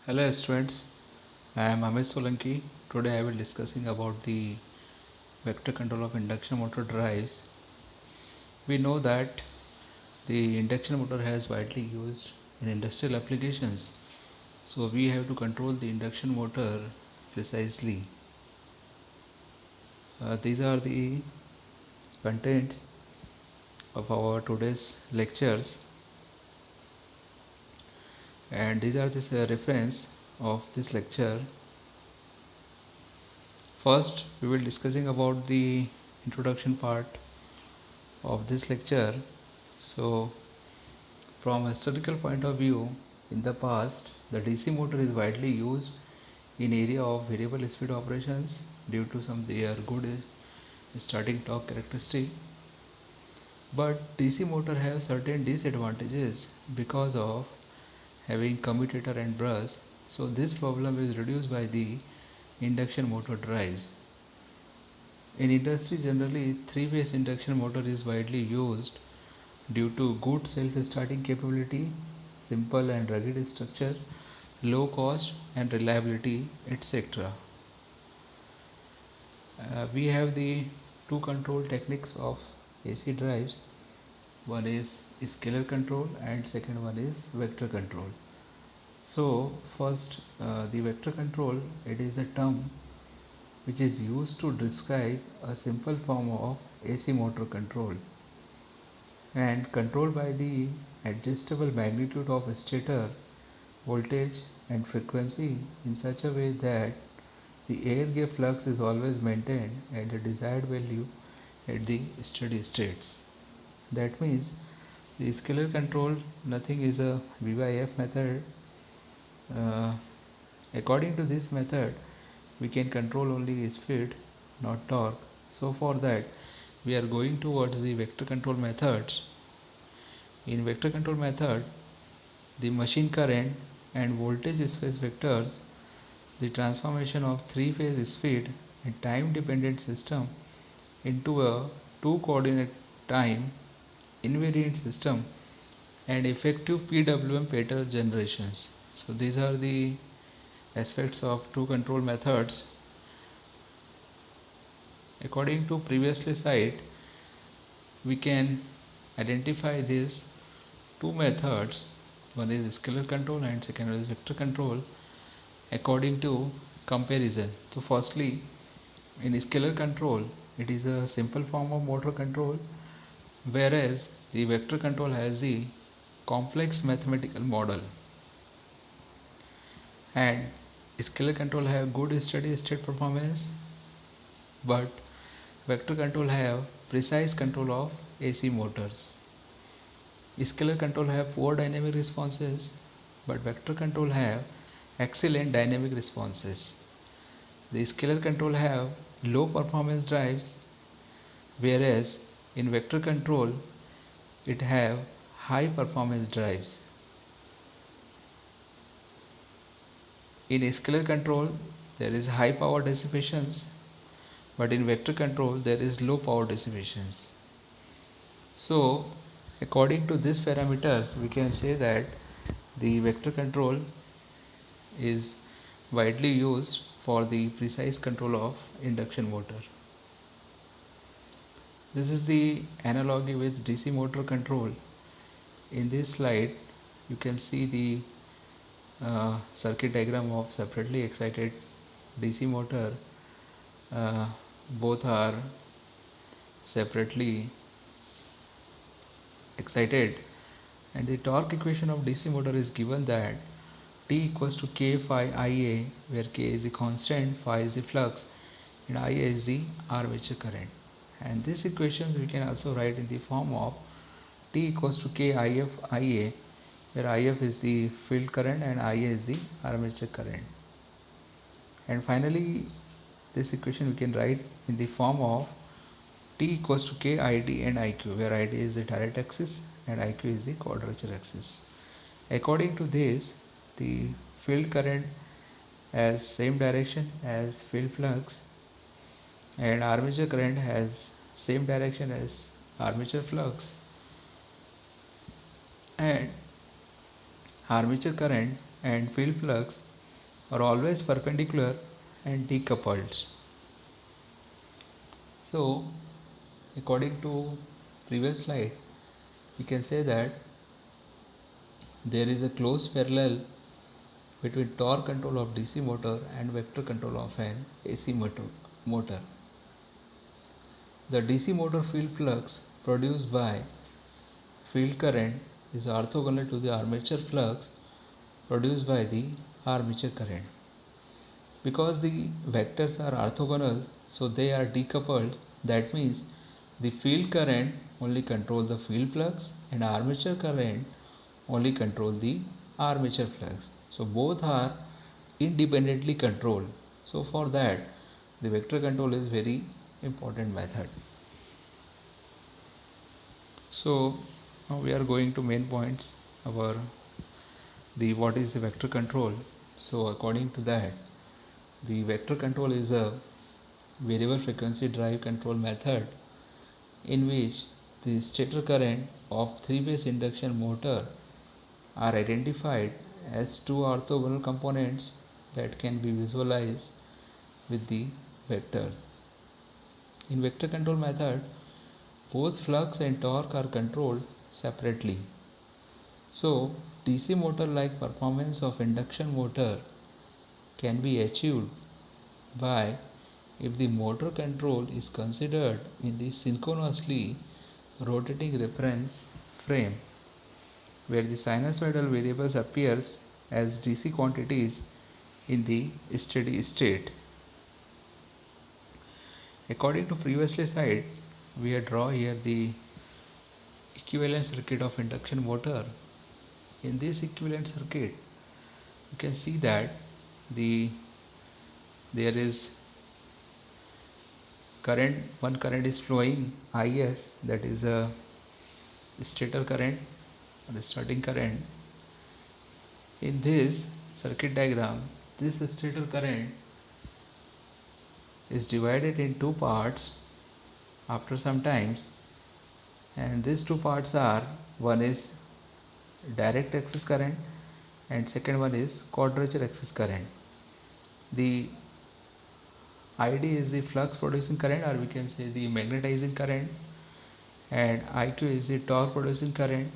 Hello students, I am Amit Solanki. Today I will discussing about the vector control of induction motor drives. We know that the induction motor has widely used in industrial applications. So we have to control the induction motor precisely. These are the contents of our today's lectures, and these are the reference of this lecture. First we will discussing about the introduction part of this lecture. So from a historical point of view, in the past, the DC motor is widely used in area of variable speed operations due to some their good starting torque characteristic. But DC motor have certain disadvantages because of having commutator and brush. So this problem is reduced by the induction motor drives. In industry generally, three-phase induction motor is widely used due to good self-starting capability, simple and rugged structure, low cost and reliability, etc. We have the two control techniques of AC drives. One is scalar control and second one is vector control. So first, the vector control, it is a term which is used to describe a simple form of AC motor control and controlled by the adjustable magnitude of stator voltage and frequency in such a way that the air gap flux is always maintained at the desired value at the steady states. That means the scalar control, nothing is a VYF method. Uh, According to this method, we can control only speed, not torque. So for that, we are going towards the vector control methods. In vector control method, the machine current and voltage space vectors, the transformation of three-phase speed and time-dependent system into a two-coordinate time invariant system and effective PWM pattern generations. So these are the aspects of two control methods. According to previously cited, we can identify these two methods. One is scalar control and second is vector control according to comparison. So firstly, in scalar control, it is a simple form of motor control, whereas the vector control has the complex mathematical model, and scalar control have good steady state performance, but vector control have precise control of AC motors. Scalar control have poor dynamic responses, but vector control have excellent dynamic responses. The scalar control have low performance drives, whereas in vector control it have high performance drives. In scalar control there is high power dissipations, but in vector control there is low power dissipations. So according to these parameters, we can say that the vector control is widely used for the precise control of induction motor. This is the analogy with DC motor control. In this slide you can see the circuit diagram of separately excited DC motor. Both are separately excited, and the torque equation of DC motor is given that T equals to K phi Ia, where K is the constant, phi is the flux, and Ia is the armature current. And these equations we can also write in the form of T equals to K If Ia, where If is the field current and Ia is the armature current. And finally, this equation we can write in the form of T equals to K Id and Iq, where Id is the direct axis and Iq is the quadrature axis. According to this, the field current has same direction as field flux, and armature current has same direction as armature flux, and armature current and field flux are always perpendicular and decoupled. So according to previous slide, we can say that there is a close parallel between torque control of DC motor and vector control of an AC motor. The DC motor field flux produced by field current is orthogonal to the armature flux produced by the armature current. Because the vectors are orthogonal, so they are decoupled. That means the field current only controls the field flux and armature current only control the armature flux. So both are independently controlled. So for that, the vector control is very important method. So now we are going to main points, our the what is the vector control. So according to that, the vector control is a variable frequency drive control method in which the stator current of three-phase induction motor are identified as two orthogonal components that can be visualized with the vectors. In vector control method, both flux and torque are controlled separately. So DC motor like performance of induction motor can be achieved by if the motor control is considered in the synchronously rotating reference frame where the sinusoidal variables appears as DC quantities in the steady state. According to previously slide, we have draw here the equivalent circuit of induction motor. In this equivalent circuit, you can see that there is one current is flowing IS, that is a stator current or the starting current. In this circuit diagram, this stator current is divided in two parts after some times, and these two parts are, one is direct axis current and second one is quadrature axis current. The ID is the flux producing current, or we can say the magnetizing current, and IQ is the torque producing current.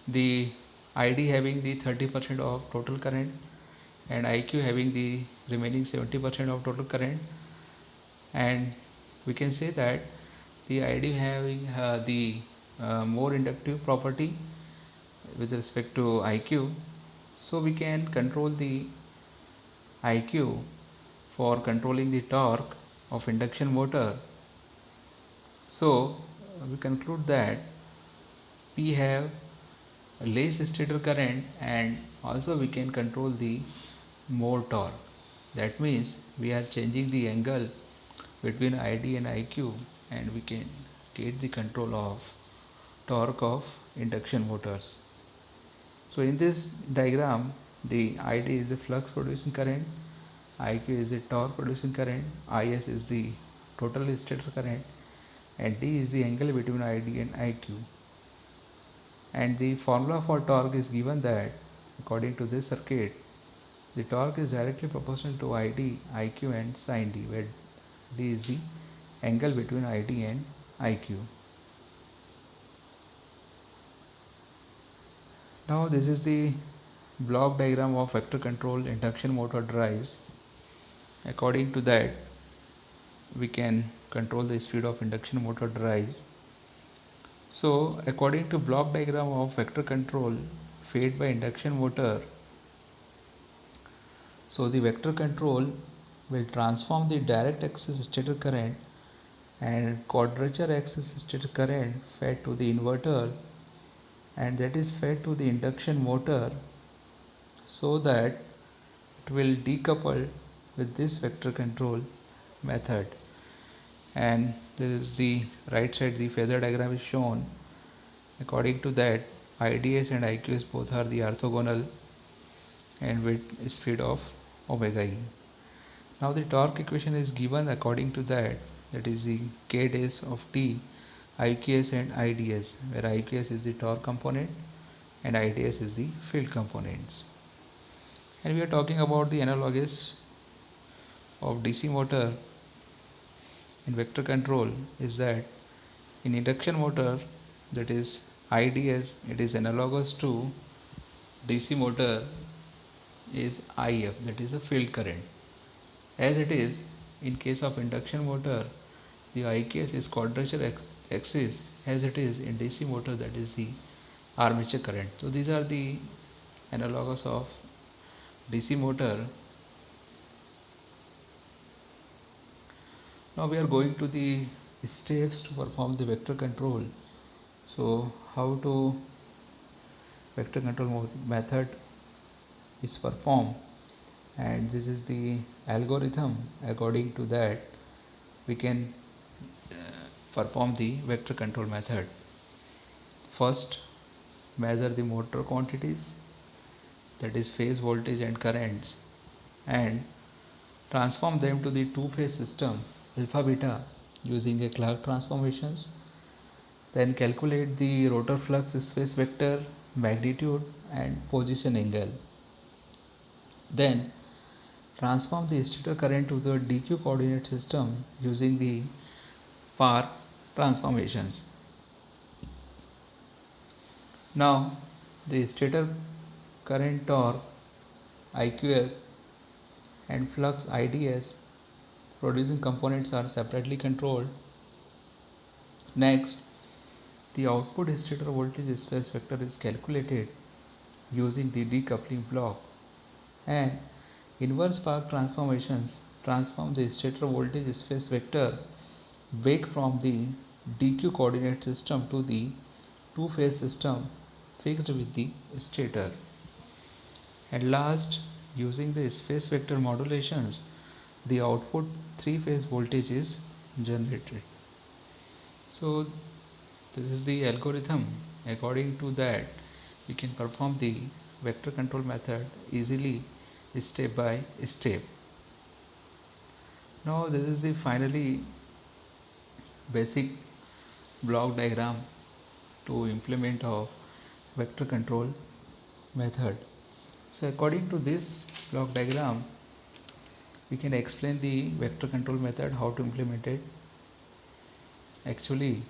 The ID having the 30% of total current and IQ having the remaining 70% of total current, and we can say that the ID having the more inductive property with respect to IQ. So we can control the IQ for controlling the torque of induction motor. So we conclude that we have a less stator current and also we can control the more torque. That means we are changing the angle between ID and IQ and we can get the control of torque of induction motors. So in this diagram, the ID is the flux producing current, IQ is the torque producing current, IS is the total stator current, and D is the angle between ID and IQ. And the formula for torque is given that according to this circuit, the torque is directly proportional to ID, IQ and sin D, where D is the angle between ID and IQ. Now this is the block diagram of vector control induction motor drives. According to that, we can control the speed of induction motor drives. So according to block diagram of vector control fed by induction motor, so the vector control will transform the direct axis stator current and quadrature axis stator current fed to the inverter, and that is fed to the induction motor, so that it will decouple with this vector control method. And this is the right side, the phasor diagram is shown. According to that, IDS and IQS both are the orthogonal and with speed of omega e. Now the torque equation is given according to that, that is the K days of T, IQS and IDS, where IQS is the torque component and IDS is the field components. And we are talking about the analogies of DC motor in vector control is that in induction motor, that is IDS, it is analogous to DC motor is IF, that is a field current. As it is in case of induction motor, the IQS is quadrature axis, as it is in DC motor, that is the armature current. So these are the analogs of DC motor. Now we are going to the steps to perform the vector control. So how to vector control method is performed, and this is the algorithm. According to that, we can perform the vector control method. First, measure the motor quantities, that is phase voltage and currents, and transform them to the two-phase system alpha beta using a Clark transformations. Then calculate the rotor flux space vector, magnitude and position angle. Then transform the stator current to the dq coordinate system using the Park transformations. Now the stator current torque IQS and flux IDS producing components are separately controlled. Next, the output stator voltage space vector is calculated using the decoupling block, and inverse Park transformations transform the stator voltage space vector back from the dq coordinate system to the two-phase system fixed with the stator. And last, using the space vector modulations, the output three-phase voltage is generated. So this is the algorithm. According to that, we can perform the vector control method easily, step by step. Now this is the finally basic block diagram to implement of vector control method. So according to this block diagram, we can explain the vector control method, how to implement it actually.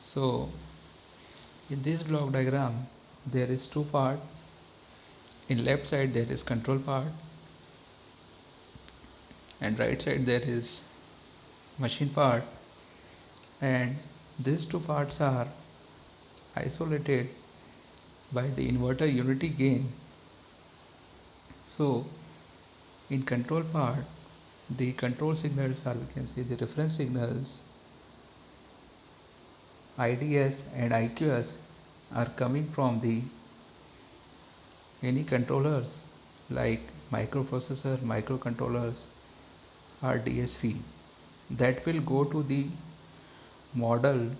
So in this block diagram, there is two part. In left side there is control part, and right side there is machine part, and these two parts are isolated by the inverter unity gain. So in control part, the control signals are, we can say, the reference signals IDS and IQS are coming from the any controllers like microprocessor, microcontrollers or DSP, that will go to the model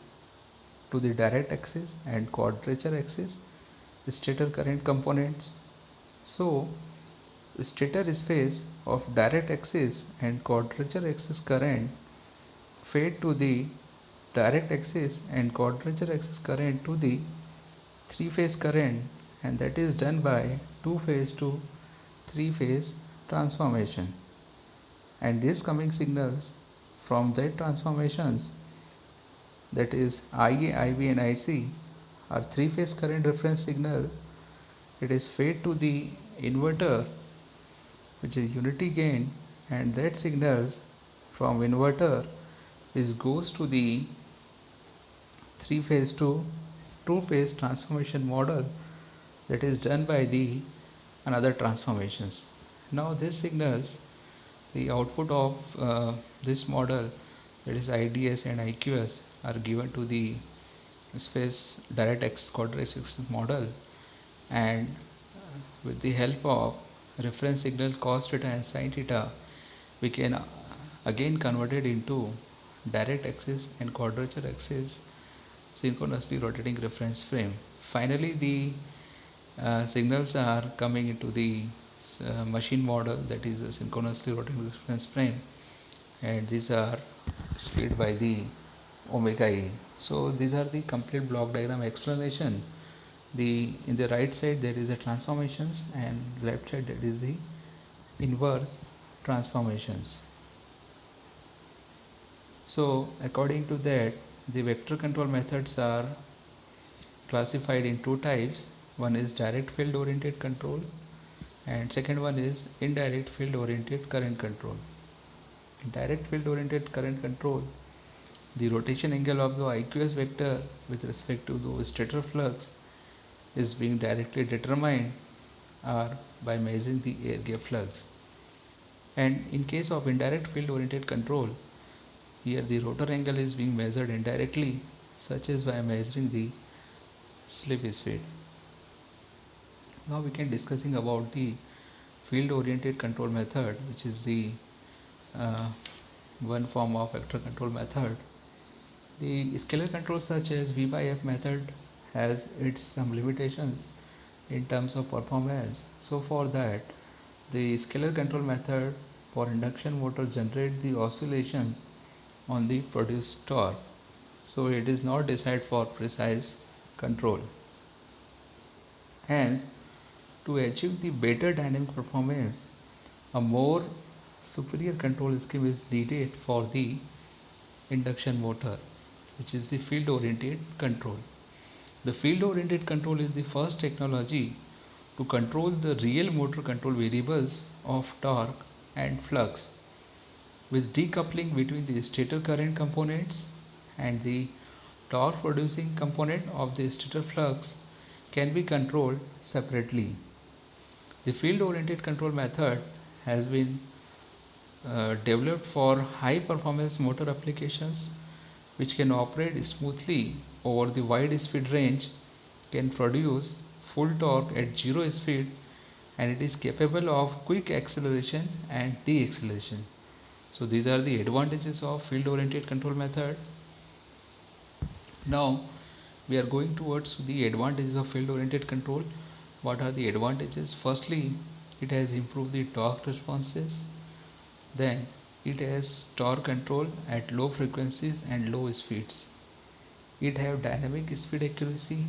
to the direct axis and quadrature axis stator current components. So stator space of direct axis and quadrature axis current fed to the direct axis and quadrature axis current to the three-phase current, and that is done by two-phase to three-phase transformation. And these coming signals from that transformations, that is IA, IB and IC, are three-phase current reference signals. It is fed to the inverter, which is unity gain, and that signals from inverter is goes to the three-phase to two-phase transformation model, that is done by the another transformations. Now this signals the output of this model, that is IDS and IQS, are given to the space direct x quadratic axis model, and with the help of reference signal cos theta and sin theta, we can again convert it into direct axis and quadrature axis synchronously rotating reference frame. Finally, the signals are coming into the machine model, that is a synchronously rotating reference frame, and these are split by the omega e. So these are the complete block diagram explanation the in the right side there is a transformations, and left side that is the inverse transformations. So according to that, the vector control methods are classified in two types. One is direct field oriented control, and second one is indirect field oriented current control. In direct field oriented current control, the rotation angle of the IQS vector with respect to the stator flux is being directly determined or by measuring the air gap flux. And in case of indirect field oriented control, here the rotor angle is being measured indirectly, such as by measuring the slip speed. Now we can discussing about the field oriented control method, which is the uh, one form of vector control method. The scalar control such as V by F method has its some limitations in terms of performance. So for that, the scalar control method for induction motor generate the oscillations on the produced torque. So it is not designed for precise control. Hence, to achieve the better dynamic performance, a more superior control scheme is needed for the induction motor, which is the field oriented control. The field oriented control is the first technology to control the real motor control variables of torque and flux, with decoupling between the stator current components and the torque producing component of the stator flux can be controlled separately. The field oriented control method has been developed for high performance motor applications which can operate smoothly over the wide speed range, can produce full torque at zero speed, and it is capable of quick acceleration and deceleration. So these are the advantages of field oriented control method. Now we are going towards the advantages of field oriented control. What are the advantages? Firstly, it has improved the torque responses. Then it has torque control at low frequencies and low speeds. It have dynamic speed accuracy.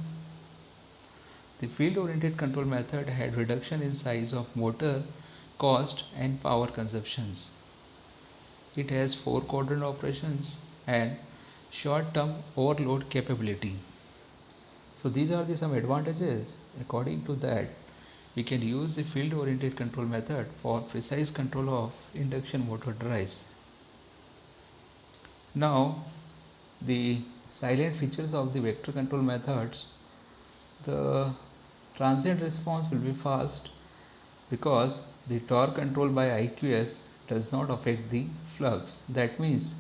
The field oriented control method had reduction in size of motor, cost and power consumptions. It has 4 quadrant operations and short term overload capability. So these are the some advantages. According to that, we can use the field oriented control method for precise control of induction motor drives. Now the silent features of the vector control methods. The transient response will be fast because the torque control by IQS does not affect the flux. That means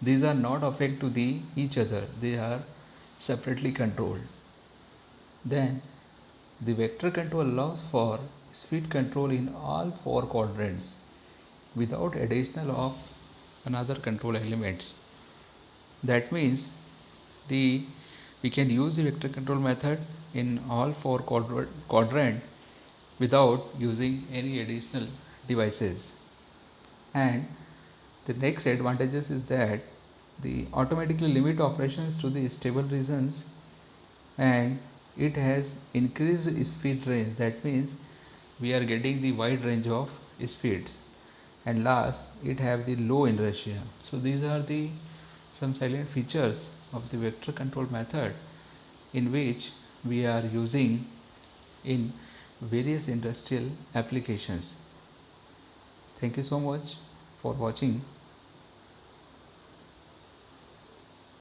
these are not affect to the each other, they are separately controlled. Then the vector control allows for speed control in all 4 quadrants without additional of another control elements. That means the we can use the vector control method in all 4 quadrant without using any additional devices. And the next advantages is that the automatically limit operations to the stable regions, and it has increased speed range. That means we are getting the wide range of speeds. And last, it have the low inertia. So these are the some silent features of the vector control method in which we are using in various industrial applications. Thank you so much for watching.